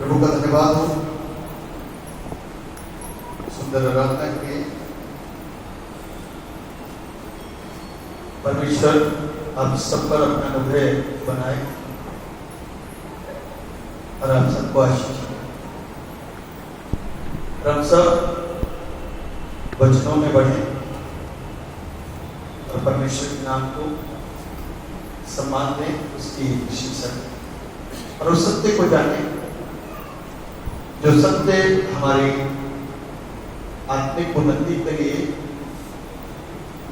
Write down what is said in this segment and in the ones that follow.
प्रभु का धन्यवाद हो सुंदर आराधना के लिए। परमेश्वर आप सब पर अपना अनुग्रह बनाए और आप सबको आशीष दें। हम सब वचनों में बढ़े और परमेश्वर के नाम को सम्मान दें, उसकी प्रशंसा करें और उस सत्य को जाने जो सत्य हमारी आत्मिक उन्नति के लिए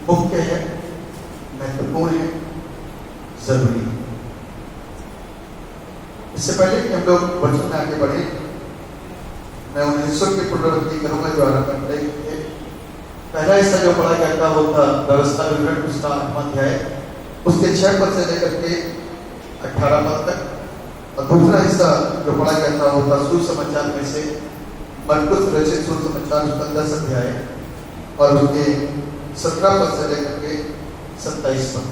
मुख्य है, महत्वपूर्ण है, जरूरी है। इससे पहले कि हम लोग वचन में आगे बढ़े, मैं उन हिस्सों की पुनरावृत्ति करूंगा जो आरंभ में पढ़े थे। पहला हिस्सा जो पढ़ा गया था वो था व्यवस्था विवरण, उसका 8वां अध्याय, उसके 6 पद से लेकर के 18 पद तक। और दूसरा हिस्सा जो पढ़ा गया था वो था सुसमाचार में से मरकुस रचित सुसमाचार, उसका 10 अध्याय और उसके 17 पद से लेकर के 27 पद।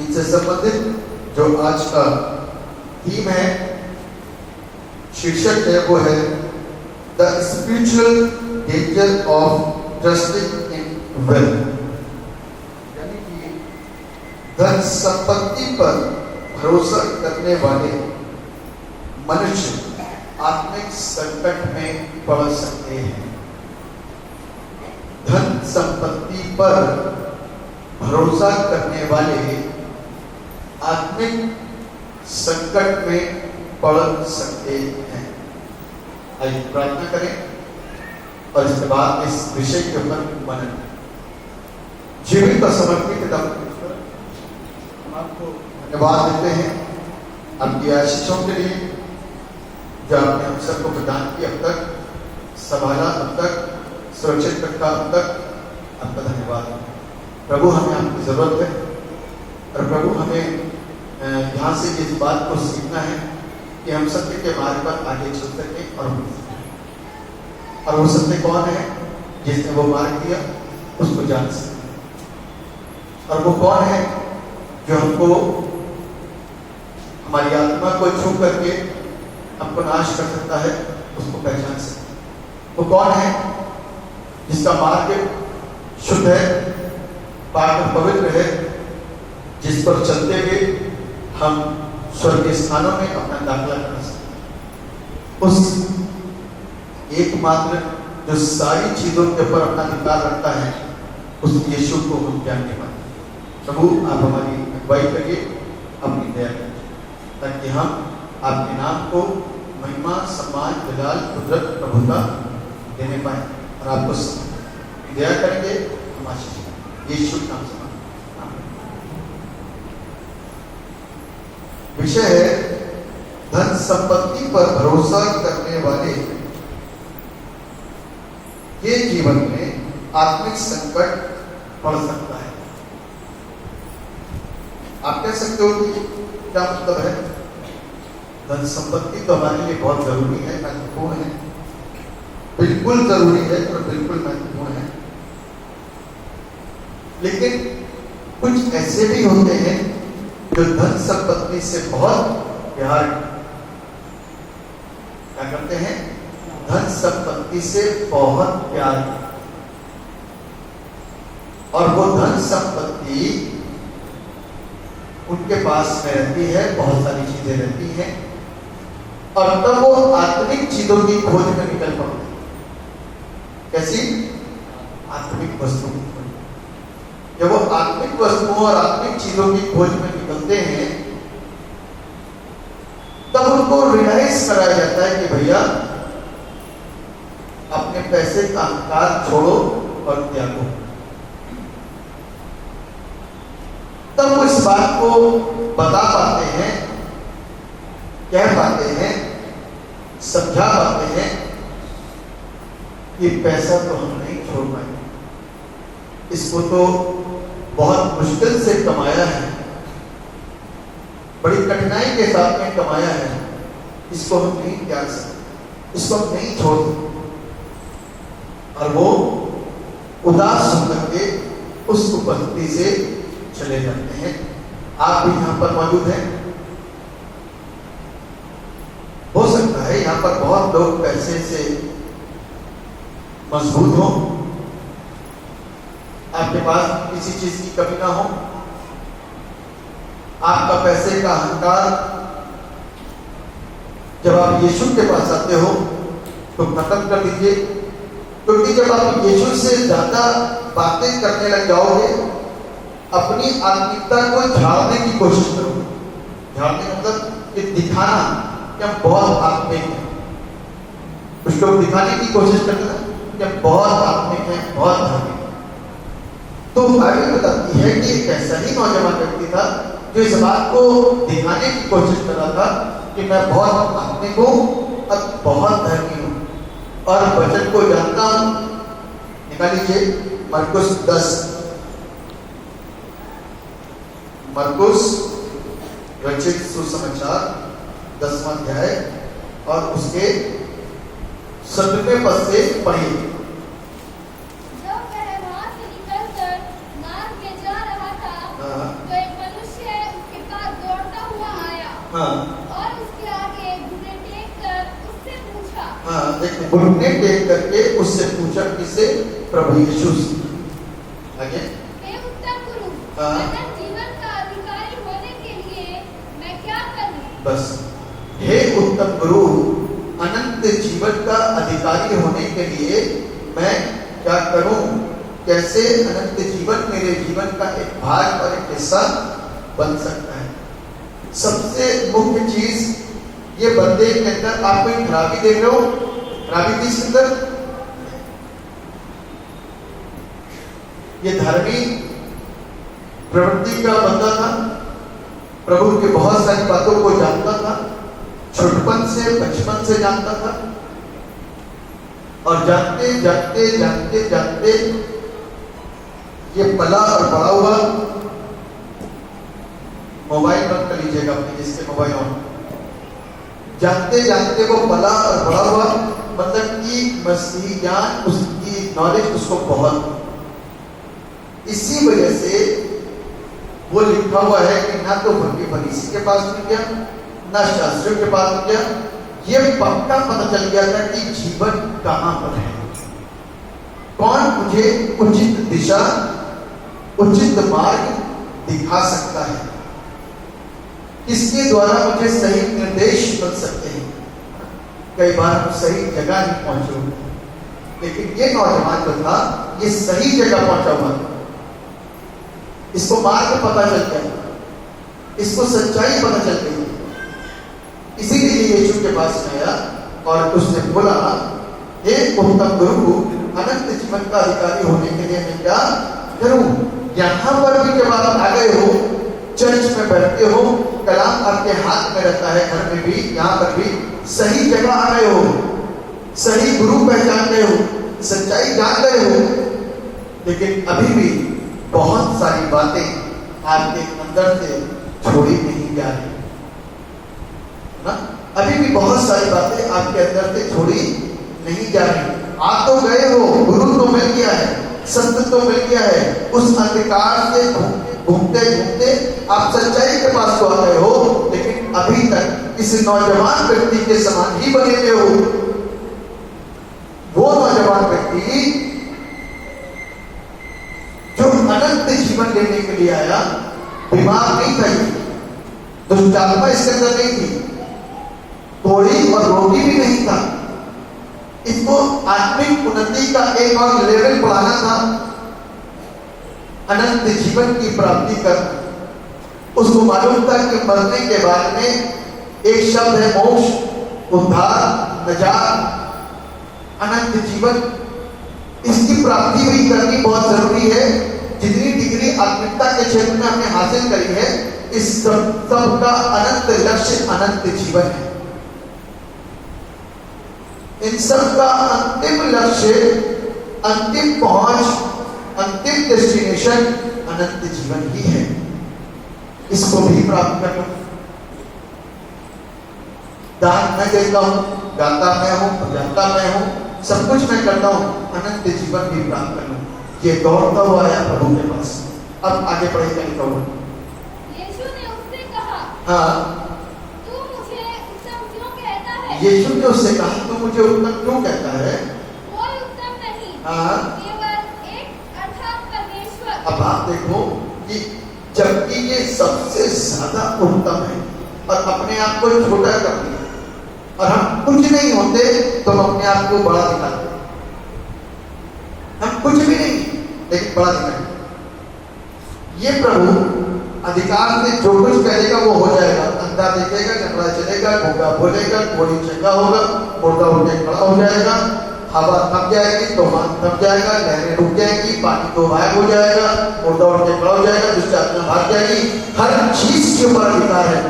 इनसे संबंधित जो आज का थीम है, शीर्षक है, वो है the spiritual danger of trusting in wealth, यानी कि धन संपत्ति पर भरोसा करने वाले मनुष्य आत्मिक संकट में पड़ सकते हैं। धन संपत्ति पर भरोसा करने वाले आत्मिक संकट में पड़ सकते हैं। आइए प्रार्थना करें और इसके बाद इस विषय के ऊपर मनन। जीवित और समर्पित हम आपको धन्यवाद देते हैं आपकी आशीषों के लिए जो आपने हम सबको प्रदान की, अब तक संभाला, अब तक सुरक्षित रखा, अब तक आपका धन्यवाद। प्रभु हमें आपकी जरूरत है और प्रभु हमें यहाँ से इस बात को सीखना है कि हम सत्य के मार्ग पर आगे चल सकें और वो सत्य कौन है जिसने वो मार्ग दिया, उसको जान सके। और वो कौन है जो हमको हमारी आत्मा को छू करके हमको नाश कर सकता है, उसको पहचान सके। वो कौन है जिसका मार्ग शुद्ध है, पाक पवित्र है, जिस पर चलते हुए हम स्वर्गीय स्थानों में अपना दाखिला कर सकते। उस एकमात्र जो सारी चीजों के ऊपर अपना अधिकार रखता है, उस यीशु को हम जानने पाते। प्रभु आप हमारी अगुवाई करिए, अपनी दया करिए, ताकि हम आपके नाम को महिमा, सम्मान, जलाल, कुदरत, प्रभुता देने पाए और आपको दया करेंगे। हम आशीष यीशु नाम से विषय है धन संपत्ति पर भरोसा करने वाले के जीवन में आत्मिक संकट पड़ सकता है। आप कह सकते हो कि क्या मतलब है? धन संपत्ति तो हमारे लिए बहुत जरूरी है, महत्वपूर्ण है, बिल्कुल जरूरी है और बिल्कुल महत्वपूर्ण है। लेकिन कुछ ऐसे भी होते हैं जो धन संपत्ति से बहुत प्यार क्या करते हैं? धन संपत्ति से बहुत प्यार, और वो धन संपत्ति उनके पास में रहती है, बहुत सारी चीजें रहती हैं, और तब वो आत्मिक चीजों की खोज में निकल पड़ते हैं। कैसी? आत्मिक वस्तुओं की खोज। जब वो आत्मिक वस्तुओं और आत्मिक चीजों की खोज में निकलते हैं, तब उनको रियलाइज कराया जाता है कि भैया अपने पैसे का अहंकार छोड़ो और त्यागो। तब वो इस बात को बता पाते हैं, कह पाते हैं, समझा पाते हैं कि पैसा तो हम नहीं छोड़ पाएंगे, इसको तो बहुत मुश्किल से कमाया है, बड़ी कठिनाई के साथ में कमाया है, इसको हम नहीं त्याग सकते, इसको हम नहीं छोड़ सकते। और वो उदास होकर के उस उपस्थिति से चले जाते हैं। आप भी यहाँ पर मौजूद हैं, चाहे यहाँ पर बहुत लोग पैसे से मजबूत हो, आपके पास किसी चीज की कमी ना हो, आपका पैसे का अहंकार जब आप यीशु के पास आते हो तो खत्म कर दीजिए। क्योंकि जब आप यीशु से ज्यादा बातें करने लग जाओगे, अपनी आत्मिकता को झाड़ने की कोशिश करो। झाड़ने का मतलब कि दिखाना कि हम बहुत आत्मिक हैं। कुछ लोग दिखाने की कोशिश करते हैं कि हम बहुत आत्मिक हैं, बहुत धार्मिक हैं। तो बाइबल बताती है कि एक ऐसा ही नौजवान व्यक्ति था जो इस बात को दिखाने की कोशिश कर रहा था कि मैं बहुत आत्मिक हूँ और बहुत धर्मी हूँ और वचन को जानता हूँ। निकाल लीजिए मरकुस 10, मरकुस रचित सुसमाचार 10वां अध्याय और उसके 17वें पद से पढ़िए। और उसके आगे घुटने टेक कर उससे पूछा। घुटने टेक करके उससे पूछा, किसे? प्रभु यीशु से। आगे, हे उत्तम गुरु, अनंत जीवन का अधिकारी होने के लिए मैं क्या करूं? बस, हे उत्तम गुरु, अनंत जीवन का अधिकारी होने के लिए मैं क्या करूं? कैसे अनंत जीवन मेरे जीवन का एक भाग और एक हिस्सा बन सकता है? सबसे मुख्य चीज ये बंदे के अंदर, आप कोई खराबी देख रहे हो? खराबी थी इसके अंदर? ये धार्मिक प्रवृत्ति का बंदा था, प्रभु की बहुत सारी बातों को जानता था, छोटपन से बचपन से जानता था और जानते जानते जानते जानते ये पला और बड़ा हुआ। मोबाइल बंद कर लीजिएगा अपने, जिसके मोबाइल ऑन। जानते जानते वो पला और बड़ा हुआ, मतलब कि मसीही ज्ञान, उसकी नॉलेज उसको बहुत। इसी वजह से वो लिखा हुआ है कि ना तो फरीसी के पास मिल गया, ना शास्त्रियों के पास मिल गया। ये पक्का पता चल गया था कि जीवन कहां पर है, कौन मुझे उचित दिशा, उचित मार्ग दिखा सकता है, किसके द्वारा मुझे सही निर्देश मिल सकते हैं। कई बार हम सही जगह नहीं पहुंचे, लेकिन ये नौजवान जो था ये सही जगह पहुंचा हुआ, इसको मार्ग पता चल गया, इसको सच्चाई पता चल गई। इसीलिए यीशु के पास आया और उसने बोला, हे उत्तम गुरु, अनंत जीवन का अधिकारी होने के लिए मैं क्या करूं? यहां पर भी जब आप आ गए हो, चर्च में बैठते हो, कलाम आपके हाथ में रहता है, घर में भी, यहाँ पर भी सही जगह आ गए हो, सही गुरु पहचान गए हो, सच्चाई जान गए हो, लेकिन अभी भी बहुत सारी बातें आपके अंदर से छोड़ी नहीं जा रही ना। अभी भी बहुत सारी बातें आपके अंदर से छोड़ी नहीं जा रही। आप तो गए हो, गुरु तो मिल गया है, सत्य तो मिल गया है, उस अंधकार से घूमते घूमते आप सच्चाई के पास तो आ गए हो, लेकिन अभी तक इस नौजवान व्यक्ति के समान ही बने हुए हो। वो नौजवान व्यक्ति जो अनंत जीवन लेने के लिए आया, बीमार नहीं था, दुष्टात्मा इसके अंदर नहीं थी, कोड़ी और रोगी भी नहीं था। इसको आत्मिक उन्नति का एक और लेवल बढ़ाना था, अनंत जीवन की प्राप्ति करना। उसको मालूम था कि मरने के बाद में एक शब्द है मोक्ष, उद्धार, नजात, अनंत जीवन। इसकी प्राप्ति भी करनी बहुत जरूरी है। जितनी डिग्री आत्मिकता के क्षेत्र में हमने हासिल करी है, इस सब का अनंत लक्ष्य अनंत जीवन है। इन सब का अंतिम लक्ष्य, अंतिम पहुंच, अंतिम डेस्टिनेशन अनंत जीवन ही है। इसको भी प्राप्त कर लो। दान मैं देता हूं, गाता मैं हूं, बजाता मैं हूं, सब कुछ मैं करता हूं, अनंत जीवन भी प्राप्त कर लो। ये दौड़ता हुआ आया प्रभु के पास। अब आगे पढ़ेगा लिखा हुआ। यीशु ने उससे कहा, हाँ, तू मुझे उत्तम क्यों कहता है? यीशु ने उससे कहा तू मुझे उत्तम क्यों कहता है? कोई उत्तम नहीं, हाँ। केवल एक अर्थात परमेश्वर। अब आप देखो कि जबकि ये सबसे ज्यादा उत्तम है और अपने आप को छोटा कर दिया, और हम कुछ नहीं होते तो हम अपने आप को बड़ा दिखाते, हम कुछ भी नहीं लेकिन बड़ा दिखाते। ये प्रभु अधिकार से जो कुछ करेगा वो हो जाएगा। अंधा देखेगा, लंगड़ा चलेगा, गूंगा बोलेगा, कोढ़ी चंगा होगा, मुर्दा उठ के खड़ा हो जाएगा, हवा थम जाएगी, तूफान थम जाएगा, लहरें रुक जाएंगी, पानी तो गायब हो जाएगा, मुर्दा उठ के खड़ा हो जाएगा, दुष्ट आत्मा भाग जाएगी। हर चीज के ऊपर अधिकार है।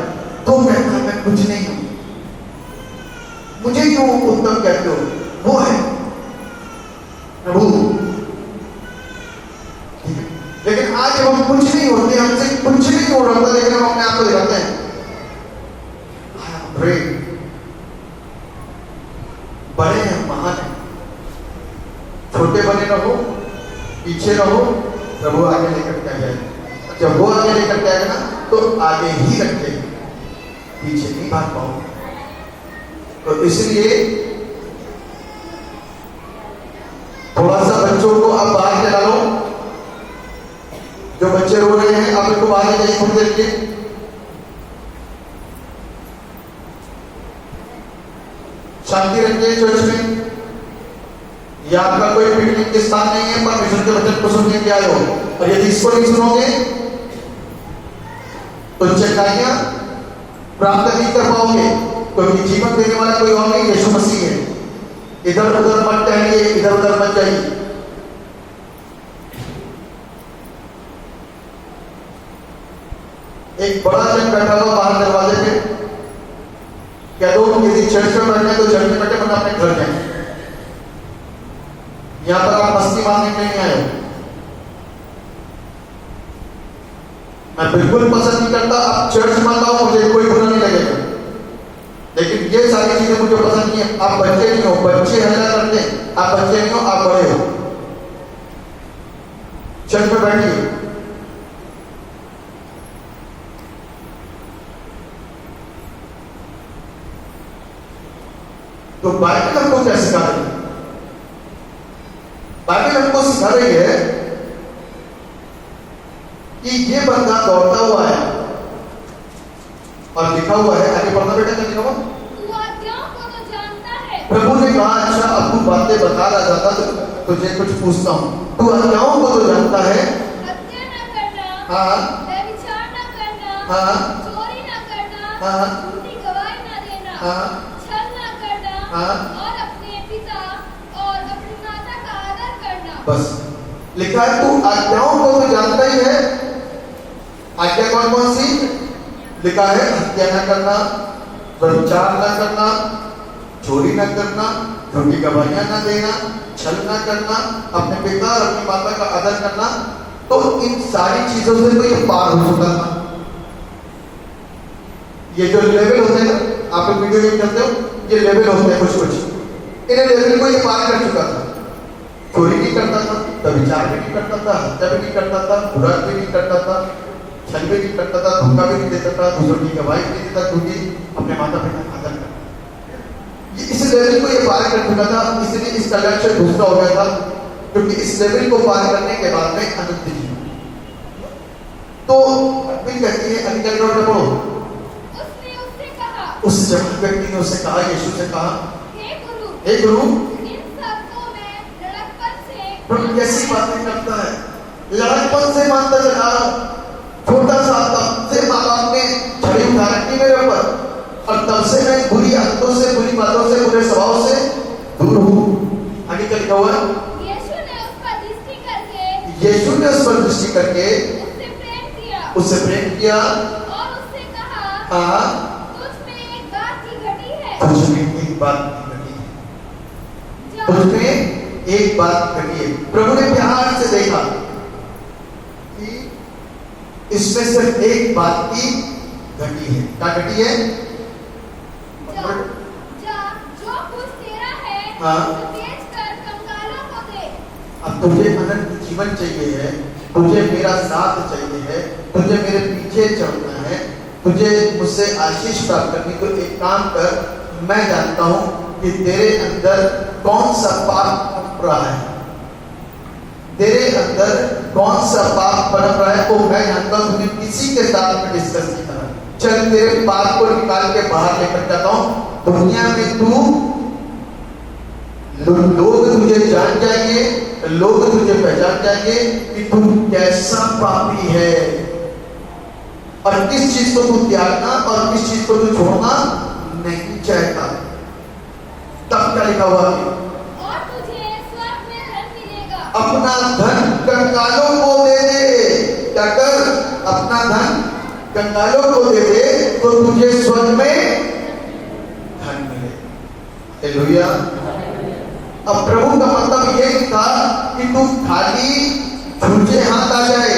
तो मैं कुछ नहीं हूं, मुझे क्यों उत्तम कहते हो? वो है प्रभु। लेकिन आज जब हम कुछ नहीं होते, हमसे कुछ नहीं हो रहा था, लेकिन हम अपने आप को दिखाते हैं I am great, बड़े हैं, महान हैं। छोटे बने रहो, पीछे रहो, प्रभु आगे लेकर के आ जाएगा। जब वो आगे लेकर के आएगा ना तो आगे ही रखे, पीछे नहीं भाग पाओ। तो इसलिए थोड़ा सा बच्चों को अब बाहर चला लो। जो बच्चे रो रहे हैं आप इनको बाहर ले जाइए थोड़ी देर के। शांति रखिए चर्च में। यह आपका कोई पिकनिक के स्थान नहीं है, परमेश्वर के वचन को सुनने के आए हो। और यदि इसको नहीं सुनोगे तो चंगाइयां प्राप्त नहीं कर पाओगे, क्योंकि जीवन देने वाला कोई और नहीं, यीशु मसीह है। इधर उधर मत टहलिए, इधर उधर मत जाइए। एक बड़ा जन बैठा हुआ बाहर दरवाजे पे, क्या दो यदि चर्च में बैठे तो चर्च में बैठे, वरना अपने घर जाए। यहां पर आप मस्ती मारने के लिए नहीं आए हो। मैं बिल्कुल पसंद नहीं करता आप चर्च मत आओ, मुझे कोई बुरा नहीं लगेगा, लेकिन ये सारी चीजें मुझे पसंद नहीं है। आप बच्चे नहीं हो, बच्चे हल्ला करते हैं, आप बच्चे नहीं हो, आप बड़े हो। चर्च में बैठिए। तो बाइबल हमको क्या सिखा रही है? बाइबल हमको सिखा रही है कि ये बंदा दौड़ता हुआ है और लिखा हुआ है, आगे पढ़ना बेटा, क्या लिखा हुआ? तू आज्ञाओं को तो जानता है। प्रभु ने कहा अच्छा अब तू बातें बता रहा जाता तो तुझे कुछ पूछता हूं। तू आज्ञाओं को तो जानता है। हत्या न करना, हाँ, व्यभिचार न करना, हाँ, चोरी न करना, हाँ, झूठी गवाही न देना, हाँ, छल न करना, हाँ, और अपने पिता और अपनी माता का आदर करना। बस लिखा है तू आज्ञाओं को तो जानता ही है। आज्ञा कौन कौन सी? लिखा है हत्या न करना, व्यभिचार न करना, चोरी न करना, झूठी गवाहियां न देना, छल न करना, अपने पिता और अपनी माता का आदर करना। तो इन सारी चीजों से तो ये पार हो चुका था। ये जो लेवल होते हैं ना, आप लोग वीडियो गेम खेलते हो, ये लेवल होते हैं कुछ कुछ, इन लेवल को ये पार कर चुका था। चोरी नहीं करता था, व्यभिचार भी नहीं करता था, हत्या भी नहीं करता था, बुरा भी नहीं करता था, छल भी नहीं करता था, धोखा भी नहीं देता था, दूसरों की गवाही भी नहीं देता, झूठी अपने माता पिता का आदर करता। इस लेवल को ये पार कर चुका था, इसलिए इसका लक्ष्य दूसरा हो गया था, क्योंकि इस लेवल को पार करने के बाद में अनंत जीवन। तो फिर कहती है अधिकारी रोड पढ़ो। उसने उससे कहा, उस जवान व्यक्ति ने उससे कहा, यीशु से कहा, हे गुरु इन सबको मैं लड़कपन से। प्रभु कैसी बातें करता है, लड़कपन से मानता चला रहा हूं। छोटा सा तब से माँ बाप ने छड़ी उठा रखी मेरे ऊपर, और तब से मैं बुरी आदतों से, बुरी बातों से, बुरे स्वभाव से दूर हूं। आगे क्या लिखा हुआ है? यीशु ने उस पर दृष्टि करके उससे प्रेम किया और उससे कहा, हाँ, तुझ में एक बात की घटी है। तुझ में एक बात घटी है, जा, तुझ में एक बात घटी है। प्रभु ने प्यार से देखा कि इसमें सिर्फ एक बात की घटी है। क्या घटी है? जा, जा, जो कुछ तेरा है हाँ। उसे बेचकर कंगालों को दे। अब तुझे अनंत जीवन चाहिए है, तुझे मेरा साथ चाहिए है, तुझे मेरे पीछे चलना है, तुझे मुझसे आशीष प्राप्त करनी, तो एक काम कर, मैं जानता हूं कि तेरे अंदर कौन सा पाप पनप रहा है, तेरे अंदर कौन सा पाप पनप रहा है वो मैं जानता हूं। तुमने किसी के साथ में डिस्कस नहीं करा। चल तेरे पाप को निकाल के बाहर लेकर जाता हूं। दुनिया में तू लोग तुझे जान जाएंगे, लोग तुझे पहचान जाएंगे कि तू कैसा पापी है और किस चीज को तू त्यागना और किस चीज को तू छोड़ना नहीं चाहता। तब क्या लिखा हुआ है? और तुझे स्वर्ग में धन मिलेगा। अपना धन कंगालों को दे दे। क्या कर? अपना धन कंगालों को दे दे तो तुझे स्वर्ग में धन मिले। हालेलुया। अब प्रभु का मतलब ये था कि तू खाली झूठे हाथ आ जाए।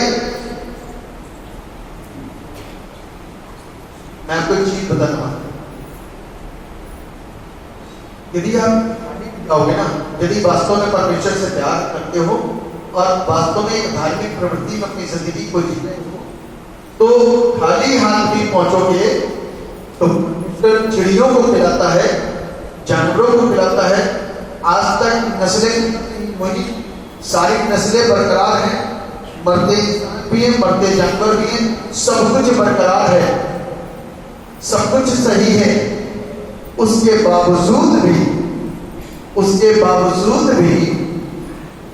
मैं आपको एक चीज बताना, यदि आप खाली जाओगे ना, यदि वास्तव में परमेश्वर से प्यार करते हो और वास्तव में एक धार्मिक प्रवृत्ति में अपनी जिंदगी को जीते हो, तो खाली हाथ भी पहुंचोगे तो परमेश्वर चिड़ियों को खिलाता है, जानवरों को खिलाता है। आज तक नस्लें वही सारी नस्लें बरकरार हैं, मरते भी हैं, मरते जानवर भी हैं, सब कुछ बरकरार है, सब कुछ सही है। उसके बावजूद भी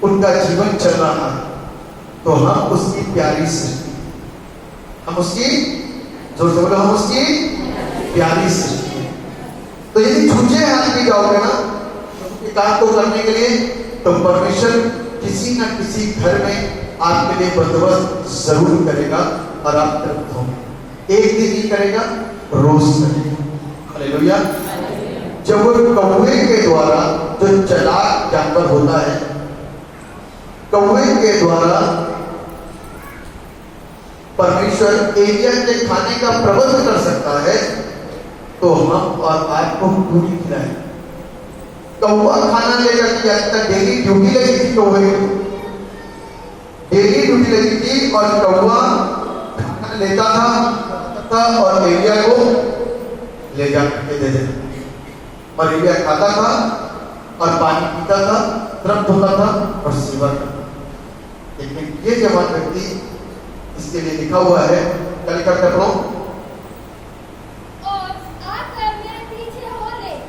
उनका जीवन चल रहा है। तो हम उसकी प्यारी सृष्टि, हम उसकी जोर से बोलो, हम उसकी प्यारी सृष्टि है। तो यदि झूठे हाथ भी जाओगे ना काम को करने के लिए, तो परमेश्वर किसी न किसी घर में आपके लिए बंदोबस्त जरूर करेगा और आप तृप्त होंगे। एक दिन ही करेगा, रोज करेगा। हालेलुया। जब वो कौवे के द्वारा, जो चालाक जानवर होता है, कौवे के द्वारा परमेश्वर एलिया के खाने का प्रबंध कर सकता है, तो हम और आपको पूरी खिलाए। कौवा खाना लेकर के आता, डेली ड्यूटी लगी थी कौवे की, डेली ड्यूटी लगी थी और कौवा खाना लेता था और एलिया को ले जाकर के दे देता और एलिया खाता था और पानी पीता था, तृप्त होता था और सेवा करता था। लेकिन ये जवान व्यक्ति, इसके लिए लिखा हुआ है, क्या लिखा था पढ़ो?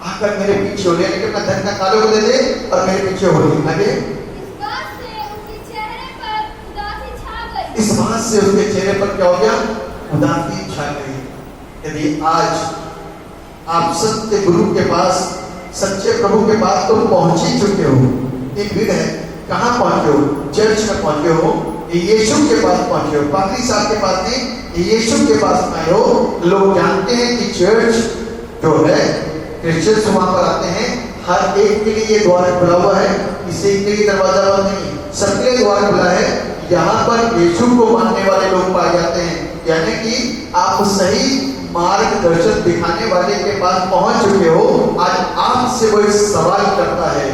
आकर मेरे पीछे हो ले, लेकिन मैं धन कंगालों को दे दे और मेरे पीछे हो ले। आगे इस बात से उसके चेहरे पर उदासी छा गई। इस बात से उसके चेहरे पर क्या हो गया? उदासी छा गई। यदि आज आप सत्य गुरु के पास, सच्चे प्रभु के पास तो पहुंच ही चुके हो, एक भीड़ है, कहां पहुंचे हो? चर्च में पहुंचे हो, यीशु के पास पहुंचे हो, पादरी साहब के पास नहीं, यीशु के पास आए हो। लोग जानते हैं कि चर्च जो है, क्रिश्चियंस वहां पर आते हैं, हर एक के लिए ये द्वार खुला हुआ है, किसी के लिए दरवाजा बंद नहीं, सबके लिए द्वार खुला है। यहाँ पर यीशु को मानने वाले लोग पाए जाते हैं। यानी कि आप सही मार्गदर्शन दिखाने वाले के पास पहुंच चुके हो। आज आपसे वो एक सवाल करता है,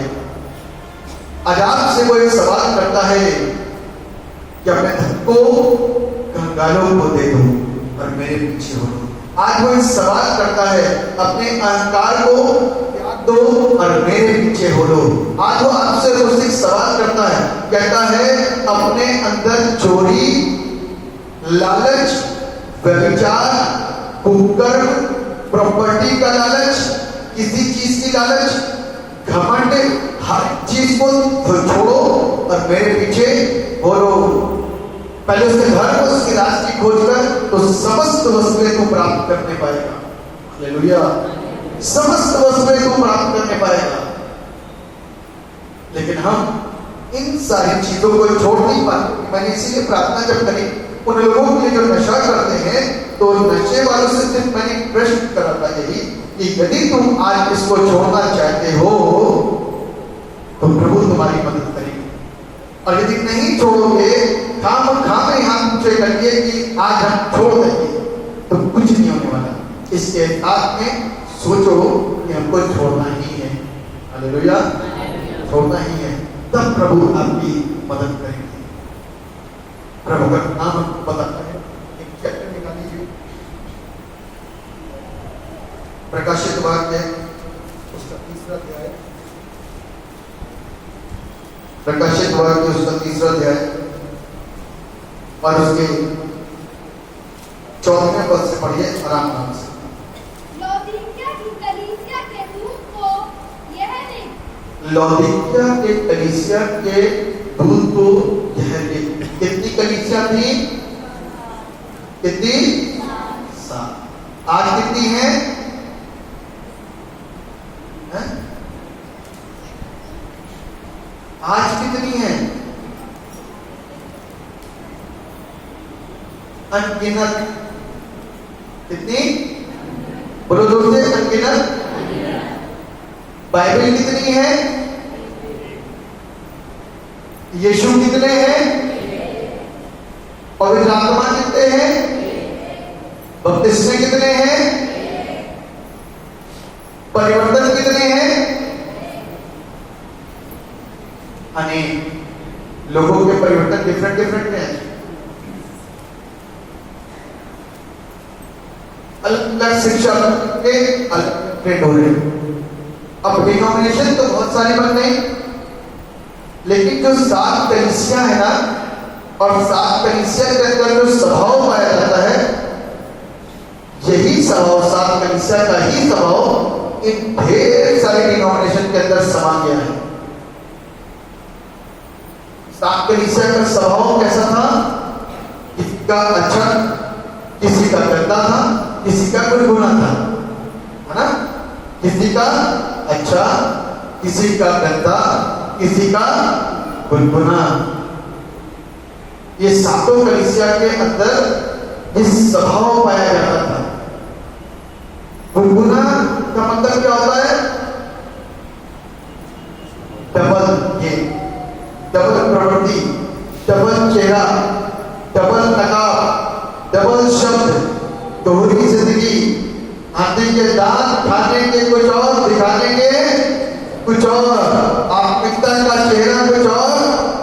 आज आपसे वो एक सवाल करता है कि अपने धन को कंगालों को दे दो और मेरे पीछे हो। आज वो एक सवाल करता है, अपने अहंकार को त्याग दो और मेरे पीछे हो लो। आज वो आपसे रोज एक सवाल करता है, कहता है अपने अंदर चोरी, लालच, व्यभिचार, कुकर्म, प्रॉपर्टी का लालच, किसी चीज की लालच, घमंड, हर चीज को छोड़ो और मेरे पीछे हो लो। पहले उसके घर को, उसके राज की खोज कर, तो समस्त वस्तुएं तू प्राप्त करने पाएगा। हालेलुया। समस्त वस्तुएं तू प्राप्त करने पाएगा। लेकिन हम इन सारी चीजों को छोड़ नहीं पाते। मैंने इसीलिए प्रार्थना जब करी उन लोगों के लिए जो नशा करते हैं, तो नशे वालों से सिर्फ मैंने प्रश्न करा था यही कि यदि तुम आज इसको छोड़ना चाहते हो तो प्रभु तुम्हारी मदद करेंगे, और यदि नहीं छोड़ोगे, खाम यहाँ पूछे करिए कि आज हम छोड़ देंगे, तो कुछ नहीं होने वाला। इसके साथ में सोचो कि हमको छोड़ना ही है। हालेलुया। छोड़ना ही है, तब प्रभु आपकी मदद करेंगे। प्रभु का नाम हमको बताता है। एक चैप्टर निकालिए, प्रकाशित वाक्य उसका तीसरा अध्याय, प्रकाशित वाक्य उसका 3रा अध्याय और उसके 14वें पद से पढ़िए आराम से। लौदीकिया की कलीसिया के दूत को यह लिख। लौदीकिया के कलीसिया के दूत को यह लिख। कितनी कलीसिया थी? कितनी? 7। आज कितनी है? आज कितनी है? अनगिनत। कितनी? बोलो जोर से, अनगिनत। बाइबल कितनी है? यीशु कितने हैं? पवित्र आत्मा कितने हैं? बपतिस्मे कितने हैं? परिवर्तन कितने हैं? अनेक। लोगों के परिवर्तन डिफरेंट डिफरेंट हैं। अलग अलग शिक्षा के अलग ट्रेंड हो रहे हैं। अब डिनोमिनेशन तो बहुत सारी बन गई, लेकिन जो 7 कलीसिया है ना, और 7 कलीसिया के अंदर जो स्वभाव पाया जाता है, यही स्वभाव 7 कलीसिया का ही स्वभाव इन ढेर सारे डिनोमिनेशन के अंदर समा गया है। 7 कलीसिया का स्वभाव कैसा था? किसी का अच्छा, किसी का गंदा था, किसी का गुनगुना था, है ना? किसी का अच्छा, किसी का गंदा, किसी का गुनगुना। ये 7 कलीसिया के अंदर इस स्वभाव पाया जाता था। गुनगुना का मतलब क्या होता है? डबल, ये डबल प्रवृत्ति, डबल चेहरा, डबल नकाब, डबल शब्द, दोहरी जिंदगी, हाथी के दांत, खाने के कुछ और, दिखाने के कुछ और, आत्मिकता का चेहरा कुछ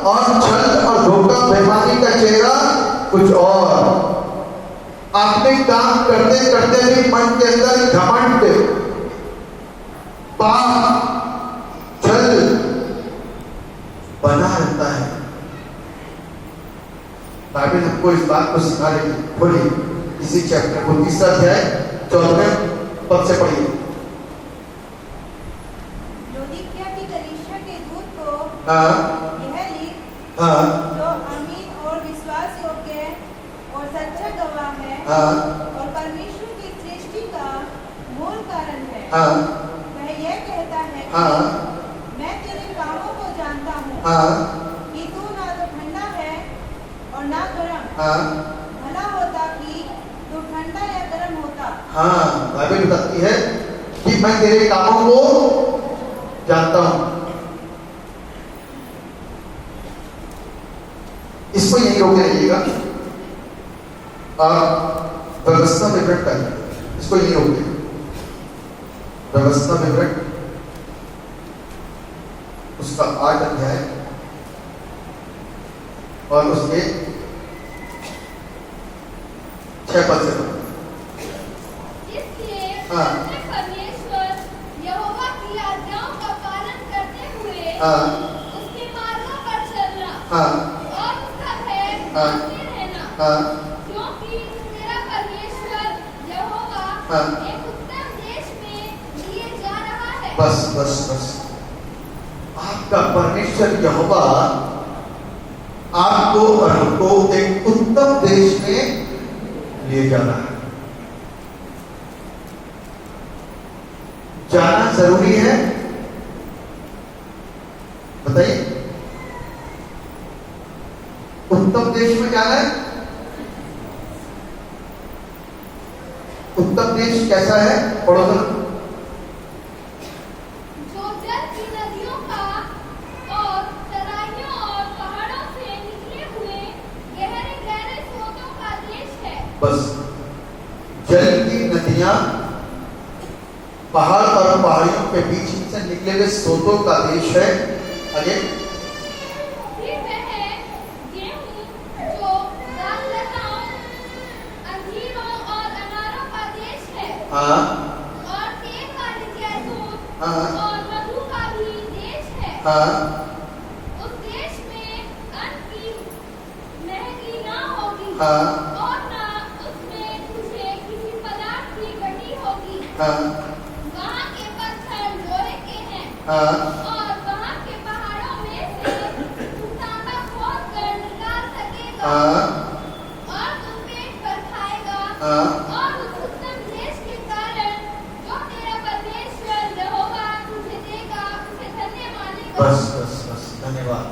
और छल और धोखा बेईमानी का चेहरा कुछ और। आत्मिक काम करते करते भी मन के अंदर घमंड, पाप, छल बना रहता है। बाइबल हमको इस बात को सिखा रही है। बोलिए इसी चैप्टर को 3रा अध्याय 14वें पद से पढ़िए। लौदीकिया की कलीसिया के दूत को यह लिख, जो अमीन और विश्वास योग्य और सच्चा गवाह है और परमेश्वर की सृष्टि का मूल कारण है। वह यह कहता है कि मैं तेरे कामों को जानता हूँ कि तू ना तो ठंडा है और ना गर्म। भला होता कि तू ठंडा या गर्म होता। बाइबल बताती है कि मैं तेरे कामों को जानता हूं। इसको यही रोके रहिएगा और व्यवस्था विवरण का, इसको यही रोके। व्यवस्था विवरण उसका 8 अध्याय और उसके 6 पद से। इसलिए अपने परमेश्वर यहोवा की आज्ञाओं का पालन करते हुए उसके मार्गों पर चलना और उसका भय मानते रहना, क्योंकि तेरा परमेश्वर यहोवा एक उत्तम देश में लिए जा रहा है। बस आपका परमेश्वर यहोवा आपको और हमको एक उत्तम देश में लिए जा रहा है। जाना जरूरी है? बताइए, उत्तम देश में जाना है। उत्तम देश कैसा है? पढ़ो। जो जल की नदियों का और तराइयों और पहाड़ों से निकले हुए गहरे गहरे स्रोतों का देश है। बस, जल की नदियां, पहाड़ और पहाड़ियों के बीच से निकले हुए स्रोतों का देश है। आगे फिर वह गेहूं जो दाल लताओं, अंजीरों और अनारों का देश है। और तेल वाली जैतून और मधु का भी देश है। उस देश में अन्न की महंगी ना होगी और ना उसमें तुझे किसी पदार्थ की कमी होगी। वहाँ के पत्थर लोहे के हैं और वहाँ के पहाड़ों में से तू तांबा खोद कर निकाल सकेगा और तू पेट भर खाएगा और उस उत्तम देश के कारण जो तेरा परमेश्वर यहोवा तुझे देगा उसे धन्य मानेगा। बस धन्यवाद।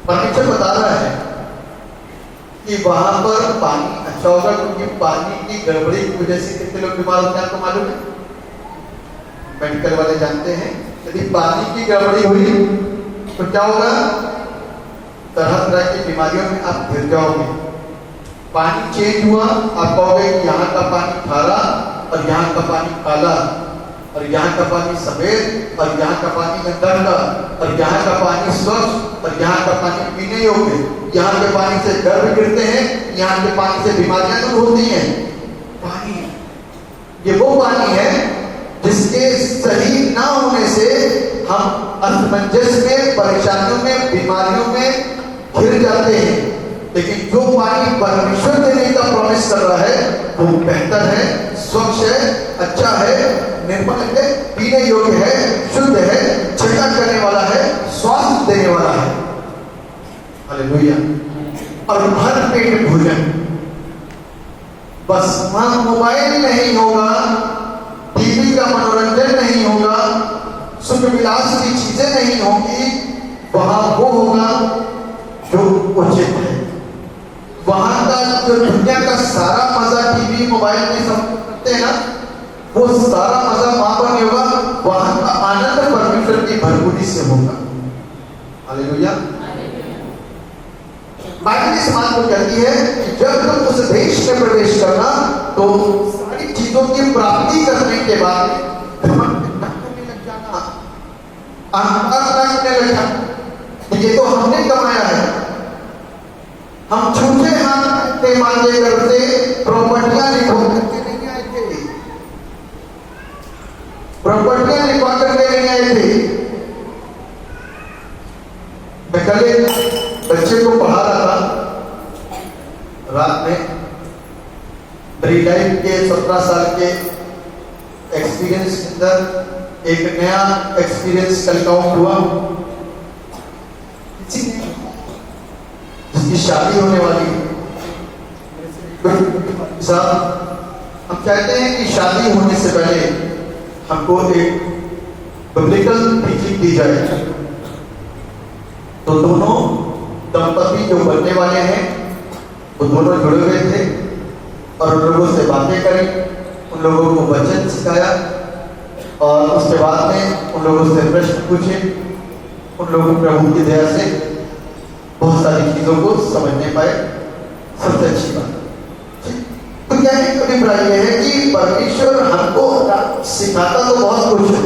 परमेश्वर बता रहा है कि वहां पर पानी अच्छा होगा, क्योंकि पानी की गड़बड़ी की वजह से कितने लोग बीमार होते हैं आपको मालूम है? मेडिकल वाले जानते हैं, यदि पानी की गड़बड़ी हुई तो क्या होगा? तरह तरह की बीमारियों में आप गिर जाओगे। पानी चेंज हुआ, आप कहोगे कि यहाँ का पानी खारा और यहाँ का पानी काला और यहाँ का पानी सफेद और यहाँ का पानी गंदा और यहाँ का पानी स्वच्छ और यहाँ का पानी पीने योग्य। यहाँ के पानी से गर्भ गिरते हैं, यहाँ के पानी से बीमारियां दूर होती हैं। पानी, ये वो पानी है जिसके सही ना होने से हम असमंजस में, परेशानियों में, बीमारियों में घिर जाते हैं। लेकिन जो पानी परमेश्वर देने का प्रॉमिस कर रहा है वो बेहतर है, स्वच्छ है, अच्छा है, निर्मल है, पीने योग्य है, शुद्ध है, छटा करने वाला है, स्वास्थ्य देने वाला है। हालेलुया। और भर पेट भोजन। बस वहां मोबाइल नहीं होगा, टीवी का मनोरंजन नहीं होगा, सुख विलास की चीजें नहीं होंगी, वहां वो होगा जो उचित है। वहां का जो दुनिया का सारा मजा टीवी मोबाइल में सब करते हैं ना, वो सारा मजा वहां पर नहीं होगा, वहां का आनंद परमेश्वर की भरपूरी से होगा। हालेलुया। बाइबल इस बात को कहती है कि जब तुम उस देश में प्रवेश करना तो सारी चीजों की प्राप्ति करने के बाद घमंड करने लग जाना, अहंकार करने लग जाना। ये तो हमने कमाया है, हम छूटे हाथ के मांगे करते प्रॉपर्टियां लिखवा करके नहीं आए थे, प्रॉपर्टियां लिखवा करके नहीं आए थे। मैं कल बच्चे को पढ़ा रहा था रात में, मेरी लाइफ के 17 साल के एक्सपीरियंस के अंदर एक नया एक्सपीरियंस कल काउंट हुआ। जिसकी शादी होने वाली साहब, हम चाहते हैं कि शादी होने से पहले हमको एक बिब्लिकल टीचिंग दी जाए। तो दोनों दंपति जो बनने वाले हैं वो दोनों जुड़े हुए थे और उन लोगों से बातें करी, उन लोगों को वचन सिखाया और उसके बाद में उन लोगों से प्रश्न पूछे। उन लोगों प्रभु की दया से बहुत सारी चीजों को समझने पाए। सबसे अच्छी बात तो क्या है, अभिप्राय यह है कि परमेश्वर हमको सिखाता तो बहुत कुछ है,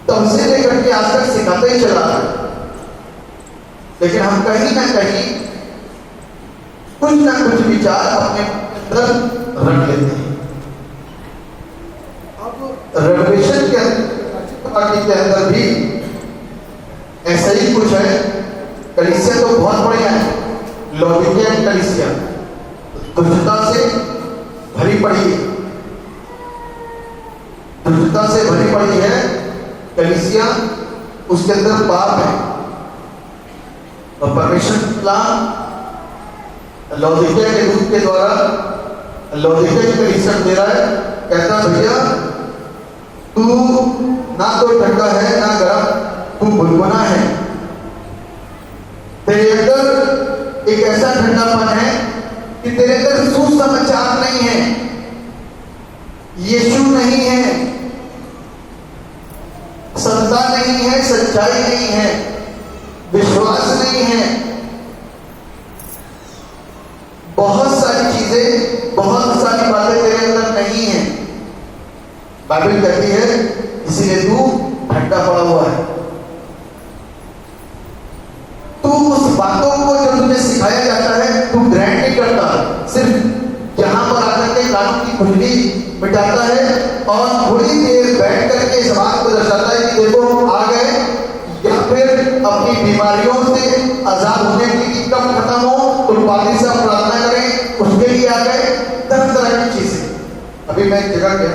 तब से लेकर के आज तक सिखाते ही चला रहा है, लेकिन हम कहीं ना कहीं कुछ ना कुछ विचार अपने अंदर रख लेते हैं। अब रेवलेशन के पार्टी के अंदर भी ऐसा ही कुछ है। कलीसिया तो बहुत बढ़िया है, लौकिकिया कलीसिया दुष्टता से भरी पड़ी है, दुष्टता से भरी पड़ी है कलीसिया, उसके अंदर पाप है। और परमेश्वर लौकिकिया के दूत के द्वारा लौकिकिया की कलीसिया दे रहा है, कहता भैया तू ना तो ठंडा है ना गर्म, तू बुनबुना है। तेरे अंदर एक ऐसा ठंडापन है कि तेरे अंदर सुसमाचार नहीं है, यीशु नहीं है, सत्ता नहीं है, सच्चाई नहीं है, विश्वास नहीं है, बहुत सारी चीजें, बहुत सारी बातें तेरे अंदर नहीं है। बाइबल कहती है इसीलिए तू ठंडा पड़ा हुआ है। तू उस बातों को जो तुझे सिखाया जाता है तू ग्रहण नहीं करता, सिर्फ जहां पर आकर के कानों की खुजली मिटाता है और थोड़ी देर बैठ करके इस बात को दर्शाता है कि देखो हम आ गए, या फिर अपनी बीमारियों से आजाद होने की कब खत्म हो तो पादरी साहब प्रार्थना करें, उसके लिए आ गए। तरह तरह की चीजें। अभी मैं एक जगह गया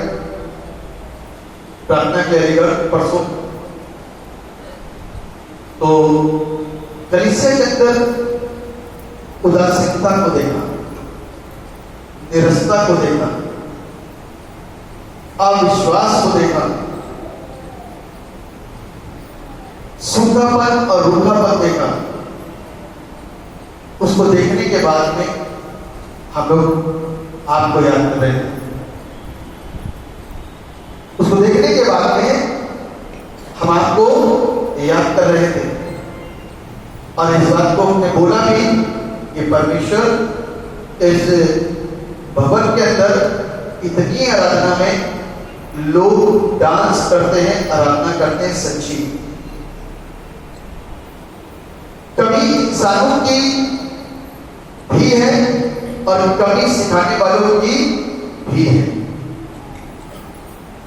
प्रार्थना के लिए परसों, तो कलीसिया के अंदर उदासीनता को देखा, निरसता को देखा, अविश्वास को देखा, सूखापन और रूखापन देखा। उसको देखने के बाद में हम लोग आपको याद कर रहे थे। उसको देखने के बाद में हम आपको याद कर रहे थे और इस बात को हमने बोला भी कि परमेश्वर इस भवन के अंदर इतनी आराधना में लोग डांस करते हैं, आराधना करते हैं सच्ची। कमी इंसानों की भी है और कमी सिखाने वालों की भी है।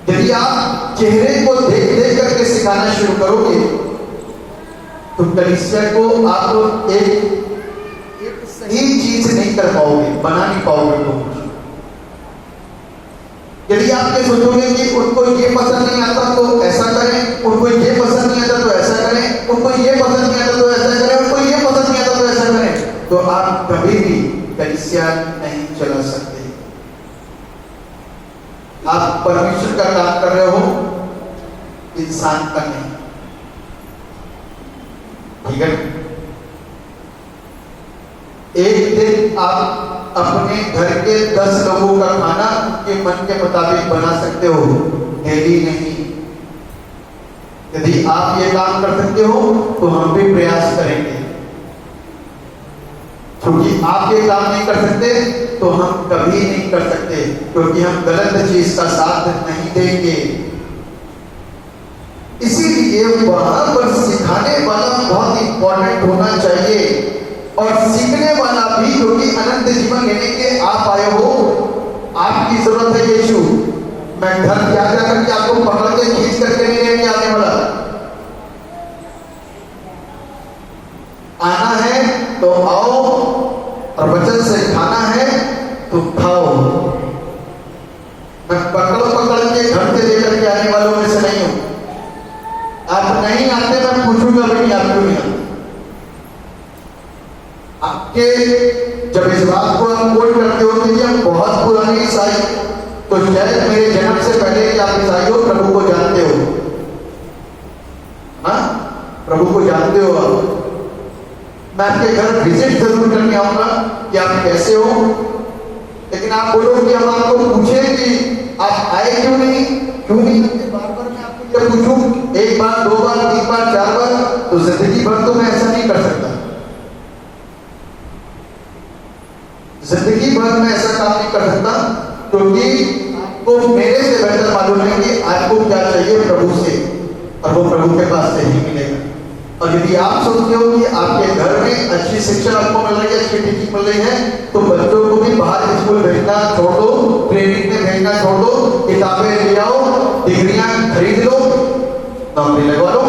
यदि आप चेहरे को देख देख करके सिखाना शुरू करोगे तो कलीसिया को आप एक सही चीज नहीं कर पाओगे, बना नहीं पाओगे लोग। यदि आप ये सोचोगे कि उनको ये पसंद नहीं आता तो ऐसा करें, उनको ये पसंद नहीं आता तो ऐसा करें, उनको ये पसंद नहीं आता तो ऐसा करें, उनको ये पसंद नहीं आता तो ऐसा करें, तो आप कभी भी कलीसिया नहीं चला सकते। आप परमेश्वर का काम कर रहे हो, इंसान का नहीं। ठीक है? एक दिन आप अपने घर के 10 लोगों का खाना उनके मन के मुताबिक बना सकते हो, डेली नहीं। यदि आप ये काम कर सकते हो तो हम भी प्रयास करेंगे, क्योंकि आप ये काम नहीं कर सकते तो हम कभी नहीं कर सकते, क्योंकि हम गलत चीज का साथ नहीं देंगे। इसीलिए वहां पर सिखाने वाला बहुत इंपॉर्टेंट होना चाहिए और सीखने वाला भी, क्योंकि अनंत जीवन लेने के आप आए हो, आपकी जरूरत है यीशु। मैं घर क्या करके आपको पकड़ के खींच करके नहीं लेके आने वाला। आना है तो आओ और वचन से खाना है तो खाओ। मैं पकड़ के घर से लेकर के आने वालों में से नहीं हूं। आप नहीं आते, मैं पूछूंगा भी नहीं, आप क्यों नहीं आते। आपके जब इस बात को आप कोट करते हो कि हम बहुत पुराने ईसाई, तो शायद मेरे जन्म से पहले कि आप ईसाई हो, प्रभु को जानते हो। हाँ, प्रभु को जानते हो आप। मैं आपके घर विजिट जरूर करने आऊंगा कि आप कैसे हो, लेकिन आप बोलो कि हम आपको पूछे कि आप आए क्यों नहीं, क्यों नहीं। बार-बार मैं आपको ये पूछूं, एक बार, 2 बार, 3 बार, 4 बार, तो जिंदगी भर तो मैं ऐसा नहीं कर सकता। जिंदगी भर मैं ऐसा काम नहीं कर सकता, क्योंकि आपको मेरे से बेहतर मालूम है कि आपको क्या चाहिए प्रभु से, और वो प्रभु के पास से ही मिलेगा। और यदि आप सोचते हो कि आपके घर में अच्छी शिक्षा आपको मिल रही है, अच्छी टीचिंग मिल रही है, तो बच्चों को भी बाहर स्कूल भेजना छोड़ दो, ट्रेनिंग में भेजना छोड़ दो, किताबें ले आओ, डिग्रियां खरीद लो, नौकरी लगवा लो।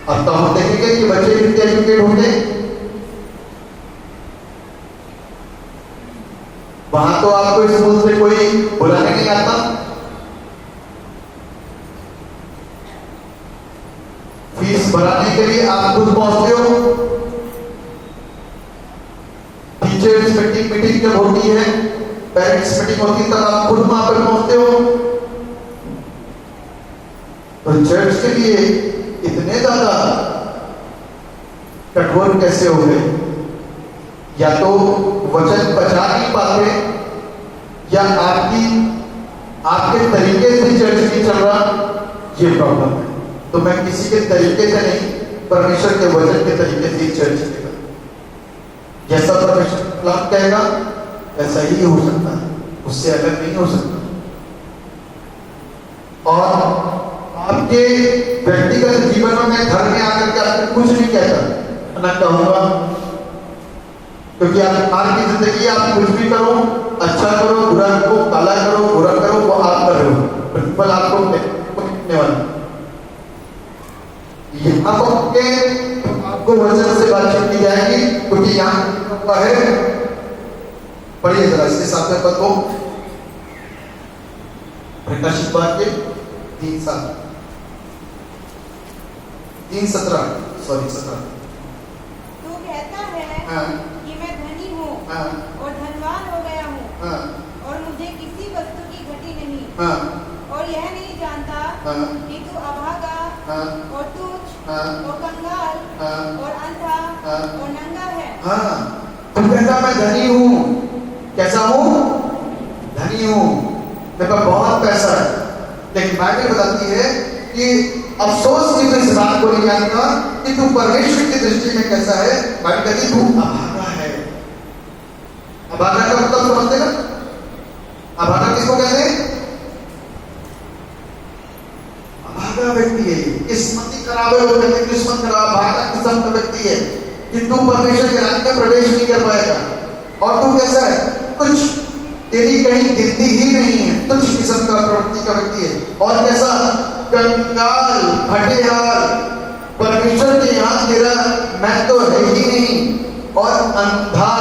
अब तो हम देखेंगे कि बच्चे कितने एजुकेट होंगे। वहां तो आपको स्कूल से कोई बुलाने नहीं आता। फीस भराने के लिए आप खुद पहुंचते हो। टीचर्स मीटिंग जब होती है, पेरेंट्स मीटिंग होती है, तब आप खुद वहां पर पहुंचते हो। तो चर्च के लिए इतने ज्यादा कठोर कैसे हो गए? या तो वचन पचा नहीं पाते, या आपके तरीके से चर्च नहीं चल रहा, ये प्रॉब्लम है। तो मैं किसी के तरीके से नहीं, परमेश्वर के वचन के तरीके से चर्च करेगा। जैसा परमेश्वर कलाम कहेगा वैसा ही हो सकता है, उससे अलग नहीं हो सकता। और आपके व्यक्तिगत जीवन में घर में आकर के आपको कुछ नहीं कहता, ना कहूंगा, क्योंकि आप की जिंदगी आप कुछ भी करो, अच्छा करो, बुरा करो, काला करो, बुरा करो, वो आपका हुआ है। पढ़िए जरा इसके साथ में पद को, प्रकाशित वाक्य 3:17 तू कहता है हाँ। कि मैं धनी हूँ हाँ। और धनवान हो गया हूँ हाँ। और मुझे किसी वस्तु की घटी नहीं, हाँ। और यह नहीं जानता हाँ। कि तू अभागा हाँ। और तुच्छ हाँ। और कंगाल हाँ। और अंधा हाँ। और नंगा है। हाँ, तुम कहता मैं धनी हूं। कैसा हूं? धनी हूं, मेरे पास बहुत पैसा है, लेकिन बाइबल बताती है कि अफसोस की तो इस बात को नहीं जानता कि तू परमेश्वर की दृष्टि में कैसा है। बाइबल कहती तू अभागा है। अभागा का मतलब समझते ना? अभागा किसको कहते हैं? अभागा व्यक्ति है, किस्मती खराब है, वो कहते हैं किस्मत खराब, अभागा किस्म का व्यक्ति है कि तू परमेश्वर के राज्य में प्रवेश नहीं कर पाएगा। और तू कैसा है? कुछ तेरी कहीं गिनती ही नहीं है, तुच्छ किस्म का प्रवृत्ति का व्यक्ति है। और कैसा? कंगाल, हठेहार, परमेश्वर के यहाँ तेरा मैं तो है ही नहीं। और अंधा,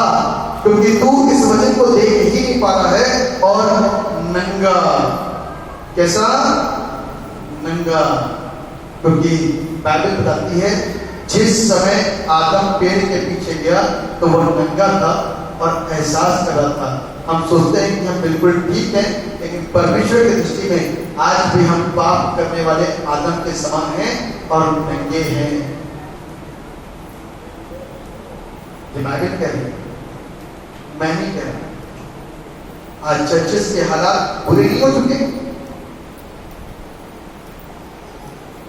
क्योंकि तू इस वचन को देख ही नहीं पा रहा है। और नंगा, कैसा? नंगा, क्योंकि बाइबल बताती है जिस समय आदम पेड़ के पीछे गया तो वह नंगा था और एहसास कर रहा था। हम सोचते हैं कि हम बिल्कुल ठीक हैं, लेकिन परमेश्वर की दृष्टि में आज भी हम पाप करने वाले आदम के समान हैं और नंगे हैं। ये बाइबल कह रही है, मैं नहीं कह रहा। आज चर्चेस के हालात बुरे नहीं हो चुके?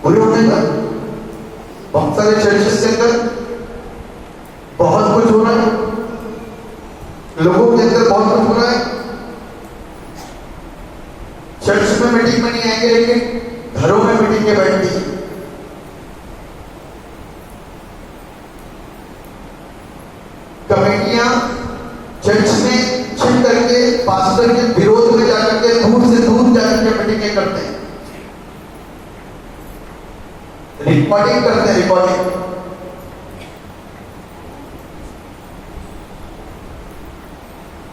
बुरे होने का बहुत सारे चर्चेस के अंदर बहुत कुछ हो रहा है, लोगों के अंदर बहुत कुछ हो रहा है। चर्च में मीटिंग में नहीं आएंगे, लेकिन घरों में मीटिंग के बैठती है। कमेटियां चर्च में छिप करके पास्टर के विरोध में जाकर के दूर से दूर जाकर के मीटिंगें करते हैं, रिकॉर्डिंग करते हैं, रिकॉर्डिंग।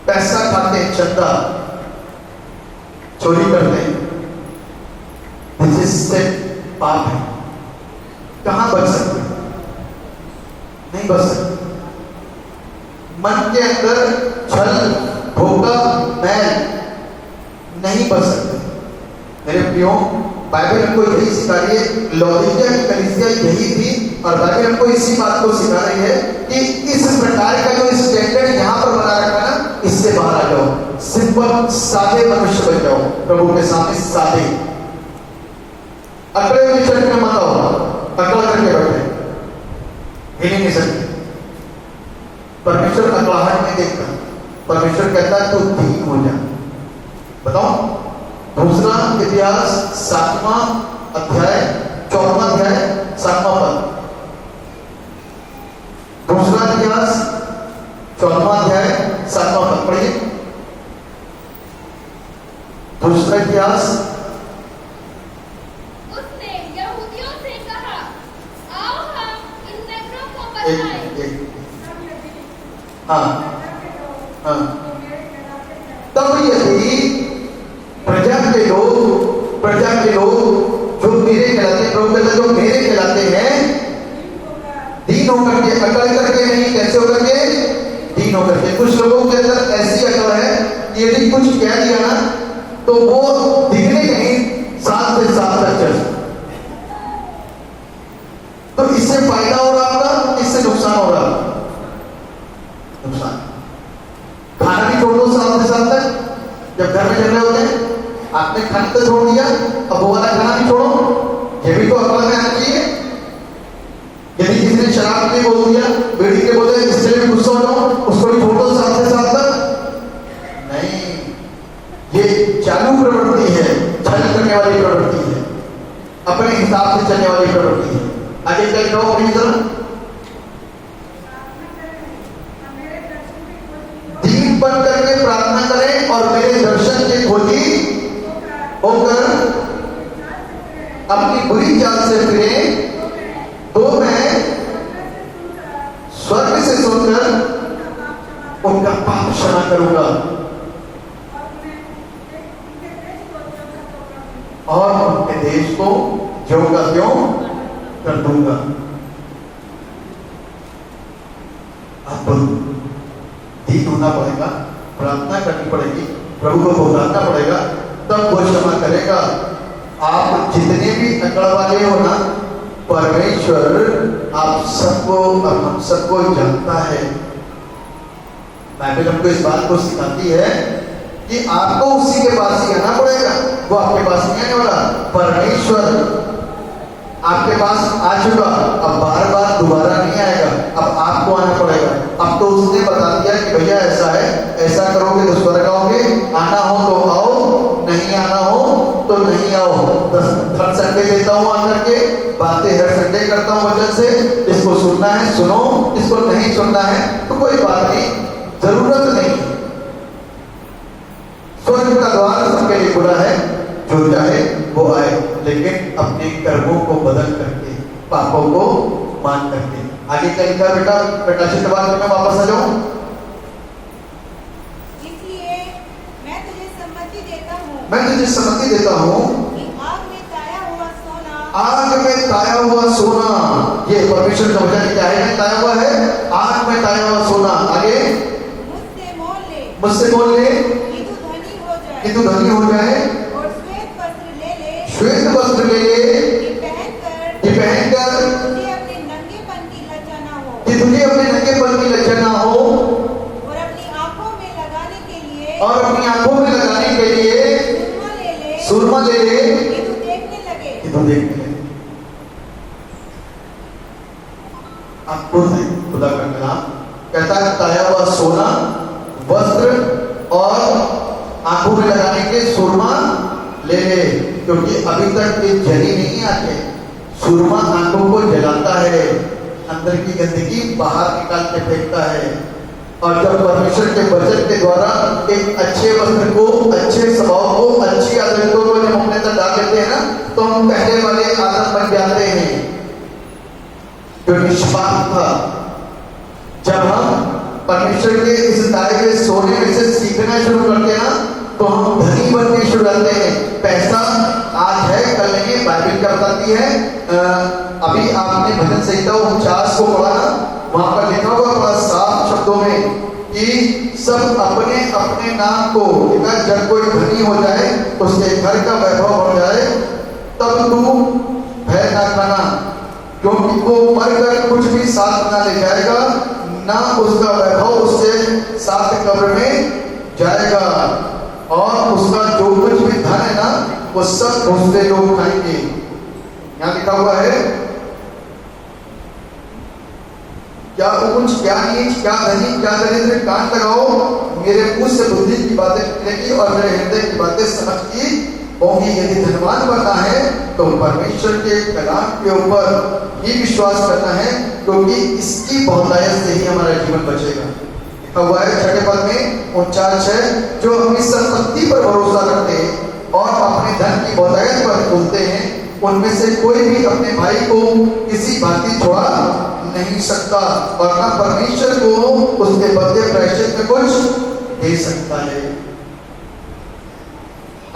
पैसा खाते हैं, चंदा चोरी करते हैं, जिससे पाप है। कहां बच सकते? नहीं बच सकते। मन के अंदर छल, धोखा, मैल नहीं बच सकते। मेरे प्रियो, बाइबल हमको यही सिखा रही है, लौदीकिया की कलीसिया यही थी, और बाइबल हमको इसी बात को सिखा रही है कि इस प्रकार का जो स्टैंडर्ड यहाँ पर बना रखा ना, इससे बाहर आ जाओ, सिंपल सादे मनुष्य बन जाओ, प्रभु के सामने सादे। अकड़े हुए चर्च में मत आओ, अकड़ करके बैठे, हिल नहीं सकते। परमेश्वर अकड़ाहट नहीं देखता, परमेश्वर कहता है तू दीन हो जा। बताओ, दूसरा इतिहास 7वां अध्याय 14वां अध्याय 7वां पद। दूसरा इतिहास 14वां अध्याय 7वां पद पढ़िए। दूसरा इतिहास। उसने यहूदियों से कहा, आओ हम इन नगरों को बनाएं। हाँ हाँ। तब यदि प्रजा के लोग जो मेरे कहलाते, प्रभु कहता जो मेरे कहलाते हैं, दीन होकर के, अकड़ करके नहीं, कैसे होकर के? दीन होकर के। कुछ लोगों के अंदर ऐसी अकड़ है कि यदि कुछ कह दिया ना तो वो दिखने कहीं 7 से 7 तक चल। तो इससे फायदा हो रहा होगा, इससे नुकसान हो रहा? नुकसान। खाना भी छोड़ दो 7 से 7 तक। जब घर में झगड़े होते हैं, आपने खाना तो छोड़ दिया, अब वो वाला खाना भी छोड़ो, ये भी तो अकल में आना चाहिए। यदि किसी ने शराब के लिए बोल दिया, बीड़ी के बोले, इससे भी गुस्सा हो जाओ, उसको भी छोड़ दो 7 से 7 तक। नहीं, ये चालू प्रवृत्ति है, छल करने वाली प्रवृत्ति है, अपने हिसाब से चलने वाली प्रवृत्ति है। आगे क्या लिखा हो अपनी तरह? दीन बन करके प्रार्थना करें और मेरे दर्शन के खोजी होकर अपनी बुरी चाल से फिरे, तो मैं स्वर्ग से सुनकर क्षमा करूंगा और उनके देश को ज्यों का त्यों कर दूंगा। अब दीन होना पड़ेगा, प्रार्थना करनी पड़ेगी, प्रभु को पुकारना पड़ेगा, तब वो क्षमा करेगा। आप जितने भी अकड़ वाले हो ना, परमेश्वर आप सबको और हम सबको जानता है। बाइबल हमको इस बात को सिखाती है कि आपको उसी के पास ही आना पड़ेगा, वो आपके पास नहीं आने वाला। परमेश्वर आपके पास आ चुका, अब बार बार दोबारा नहीं आएगा, अब आपको आना पड़ेगा। अब तो उसने बता दिया कि भैया ऐसा है, ऐसा करोगे तो स्वर्ग आओगे, आना हो तो आओ, नहीं आना हो तो नहीं आओ। हर संडे देता हूँ आकर के, बातें हर संडे करता हूँ वचन से। इसको सुनना है सुनो, इसको नहीं सुनना है तो कोई बात नहीं, जरूरत नहीं। स्वर्ग का द्वार सबके लिए खुला है, जो चाहे वो आए, लेकिन अपने कर्मों को बदल करके, पापों को मान करके। आगे क्या लिखा बेटा? प्रकाशित वाक्य में वापस आ जाऊं। इसलिए मैं तुझे सम्मति देता हूँ, मैं तुझे सम्मति देता हूँ कि आग में ताया हुआ सोना, आग में ताया हुआ सोना, ये परमेश्वर का वचन क्या है? ताया हुआ है, आग में ताया हुआ सोना। आगे मुझसे मोल ले, मुझसे मोल ले कि तू धनी हो जाए, कि तू धनी हो जाए, और श्वेत वस्त्र ले ले, श्वेत वस्त्र ले ले, कि पहनकर तुझे अपने नंगेपन की लज्जा ना हो, कि तुझे अपने नंगेपन की लज्जा ना हो, और अपनी आंखों में लगाने के लिए, और अपनी आंखों में लगाने के लिए सुरमा ले ले, कि तू देखने लगे, कि तू देखने लगे। आपको खुदा का कलाम कहता है ताया हुआ सोना, वस्त्र और आंखों में लगाने के सुरमा ले ले, क्योंकि अभी तक ये जली नहीं आते। सुरमा आंखों को जलाता है, अंदर की गंदगी बाहर निकाल के फेंकता है। और जब परमेश्वर के वचन के द्वारा एक अच्छे वस्त्र को, अच्छे स्वभाव को, अच्छी आदतों को जब अपने अंदर डाल देते हैं ना, तो हम पहले वाले आदत बन जाते हैं जो निष्पाप था। जब हम परमेश्वर के इस ताए हुए सोने में से सीखना शुरू करते हैं ना, तो हम धनी बनने शुरू करते हैं। पैसा आज है कल नहीं, बाइबल क्या बताती है? अभी आपने भजन संहिता 49 को पढ़ा ना, वहां पर लिखा हुआ बड़ा साफ शब्दों में कि सब अपने अपने नाम को, जब कोई धनी हो जाए, उसके घर का वैभव बढ़ जाए, तब तू भय ना खाना, क्योंकि वो मरकर कुछ भी साथ ना ले जाएगा, ना उसका वैभव उससे साथ कब्र में जाएगा, और उसका जो कुछ भी धन है ना, वो सब दूसरे लोग खाएंगे। यहाँ लिखा हुआ है क्या ऊंच, क्या नीच, क्या धनी, क्या दरिद्र, कान लगाओ, मेरे मुंह से बुद्धि की बातें निकलेगी और मेरे हृदय की बातें समझ की होंगी। यदि धनवान बनना है तो परमेश्वर के कलाम के ऊपर ही विश्वास करना है, क्योंकि इसकी बहुतायत से ही हमारा जीवन बचेगा। लिखा हुआ है 6 पद में 49, जो अपनी संपत्ति पर भरोसा रखते हैं और अपने धन की बहुतायत पर बोलते हैं, उनमें से कोई भी अपने भाई को किसी भांति छोड़ा नहीं सकता, और ना परमेश्वर को उसके बदले प्रायश्चित में कुछ दे सकता है।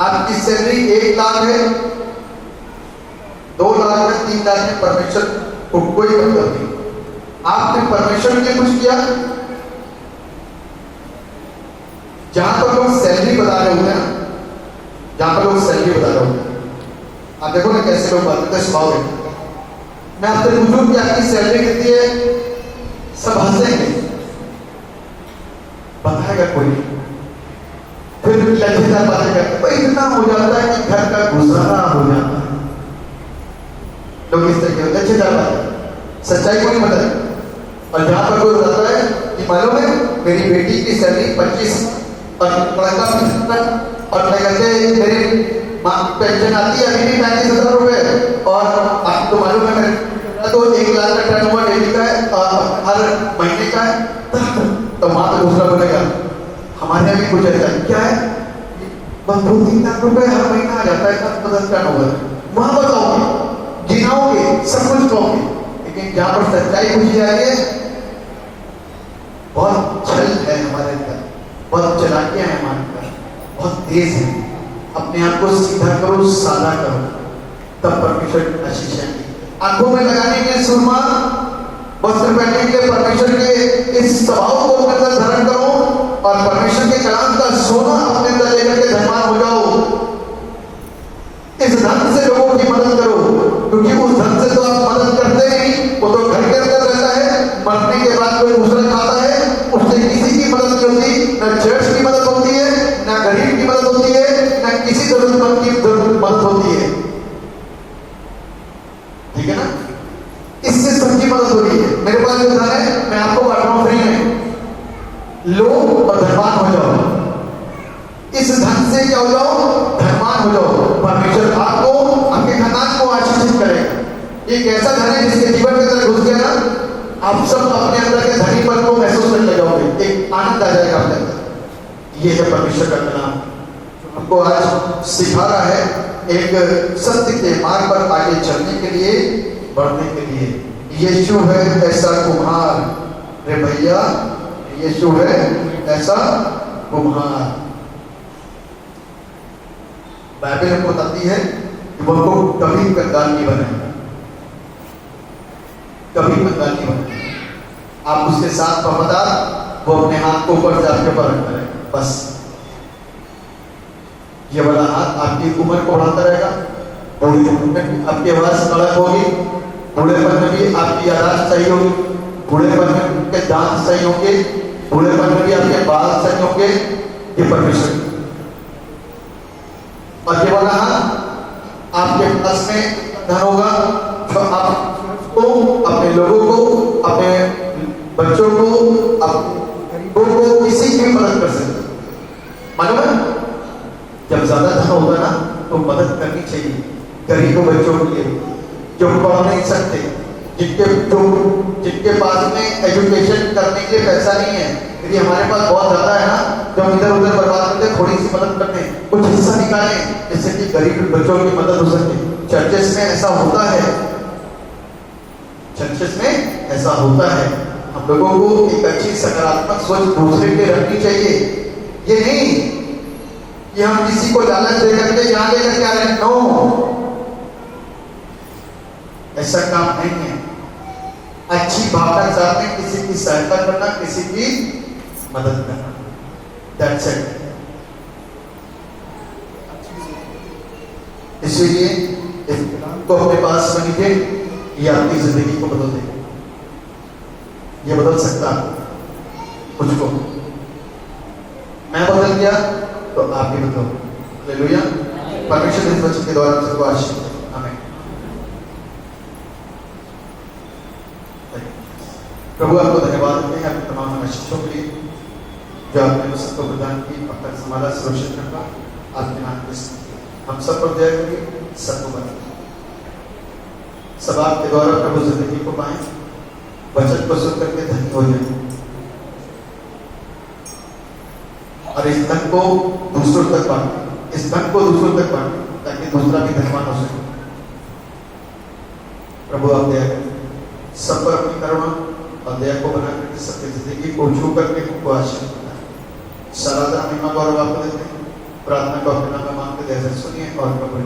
आपकी सैलरी 1 लाख है, 2 लाख है, 3 लाख है, परमेश्वर को कोई मतलब नहीं। आपने परमेश्वर के लिए कुछ किया? जहां पर लोग सैलरी बता रहे होते हैं, जहां पर लोग सैलरी बता रहे होते हैं, आप देखो ना कैसे लोग बात करते हैं, स्वभाव है। मैं आपसे पूछूं कि आपकी सैलरी कितनी है, सब हंसेंगे, बताएगा कोई नहीं। फिर लज्जित बातें करते, भाई इतना हो जाता है कि घर का गुजारा हो जाता है। लोग इस तरह के लज्जित बातें, सच्चाई को नहीं बताए। और जहां पर कोई बताता है कि मालूम है मेरी बेटी की सैलरी 25 और लड़का 75, और मैं कहते मेरी पेंशन आती है अभी भी 35,000 रुपए, और आपको मालूम है मेरे तो 1 लाख का टर्नओवर डेली का है, हर महीने का है, तो वहां पर दूसरा बोलेगा हमारे यहाँ भी कुछ ऐसा क्या है, बस 2-3 लाख रुपए हर महीना आ जाता है, 10 टर्नओवर। वहां बताओगे, गिनाओगे, सब कुछ कहोगे, लेकिन जहां पर सच्चाई पूछी जा रही है, बहुत छल है हमारे अंदर। बहुत चलाकियां हैं हमारे अंदर, बहुत तेज है। अपने आप को सीधा करो, सादा करो, तब परमेश्वर आशीष है। आंखों में लगाने के सुरमा, वस्त्र पहनने के परमेश्वर के इस स्वभाव को अपने अंदर धारण करो और परमेश्वर के कलाम का सोना अपने अंदर लेकर के धनवान हो जाओ। इस धन से लोगों की मदद करो, क्योंकि उस धन से तो आप मदद करते नहीं, वो तो घर के अंदर रहता है, मरने के बाद कोई दूसरा खाता है, उससे किसी की मदद नहीं होती, न चर्च की मदद होती है, न गरीब की मदद होती है, न किसी जरूरतमंद की मदद होती है। ठीक है ना? इससे सबकी मदद हो रही है। मेरे पास जो धन है मैं आपको बांट रहा हूं फ्री में, लो और धनवान हो जाओ। इस धन से क्या हो जाओ? धनवान हो जाओ। परमेश्वर आपको, आपके खानदान को आशीषित करेगा। एक ऐसा धन है जिसके जीवन के अंदर घुस गया ना, आप सब अपने अंदर के धनीपन को महसूस करने लगोगे, एक आनंद आ जाएगा अपने अंदर। ये है परमेश्वर का कलाम, हमको आज सिखा रहा है एक सत्य के मार्ग पर आगे चलने के लिए, बढ़ने के लिए। यीशु है ऐसा कुम्हार, रे भैया यीशु है ऐसा कुम्हार। बाइबल हमको बताती है कि वो हमको कभी कंगाल नहीं बनाएगा, कभी कंगाल नहीं बनाएगा। आप उसके साथ वफादार, वो अपने हाथ को ऊपर से आपके ऊपर रखता रहेगा, बस ये वाला हाथ आपकी उम्र को बढ़ाता रहेगा। आपकी आवाज कड़क होगी, बूढ़ेपन में भी आपकी यादाश्त सही होगी, बूढ़ेपन में उनके दांत सही होंगे, बूढ़ेपन में भी आपके बाल सही होंगे। ये परमेश्वर। और ये वाला हाथ आपके पास में धन होगा, जो आपको, अपने लोगों को, अपने बच्चों को, अपने गरीबों को, किसी की मदद कर सकते। मालूम है जब ज्यादा धन होगा ना तो मदद करनी चाहिए गरीबों बच्चों के लिए जो पढ़ नहीं सकते, जिनके पास में एजुकेशन करने के लिए पैसा नहीं है। यदि हमारे पास बहुत ज्यादा है ना तो हम इधर उधर बर्बाद करते, थोड़ी सी मदद करते हैं, कुछ हिस्सा निकालें जिससे कि गरीब बच्चों की मदद हो सके। चर्चेस में ऐसा होता है, चर्चेस में ऐसा होता है। हम लोगों को एक अच्छी सकारात्मक सोच दूसरे के रखनी चाहिए। ये नहीं कि हम किसी को लालच दे करके यहाँ लेकर के आ रहे हैं, नो, ऐसा काम नहीं है। अच्छी भावना के साथ में किसी की सहायता करना, किसी की मदद करना, दैट्स इट। इसीलिए इस कलाम को अपने पास में लिखे, ये आपकी जिंदगी को बदल देगा। ये बदल सकता है मुझको, मैं बदल गया तो आप भी बदलो। हालेलुया। परमेश्वर इस वचन के द्वारा सबको आशीष दे। आमीन। प्रभु आपको धन्यवाद देते हैं आपके तमाम आशीषों के लिए जो आपने उस सबको प्रदान की, अब तक हमारा सुरक्षित रखा। आपके नाम के हम सब पर दया करिए, सबको बनाए, सब आपके द्वारा प्रभु जिंदगी को पाए, वचन को सुन करके धन्य हो जाए और इस धन को दूसरों तक बांटे, इस धन को दूसरों तक बांटे ताकि दूसरा भी धनवान हो सके। प्रभु आप दया करें, सब पर अपनी करुणा और दया को बना करके सबकी जिंदगी को छू करके हमको आशीष बनाए। सारा महिमा गौरव आपको देते हैं। प्रार्थना को अपने नाम में मांगते दया से सुनिए और प्रभु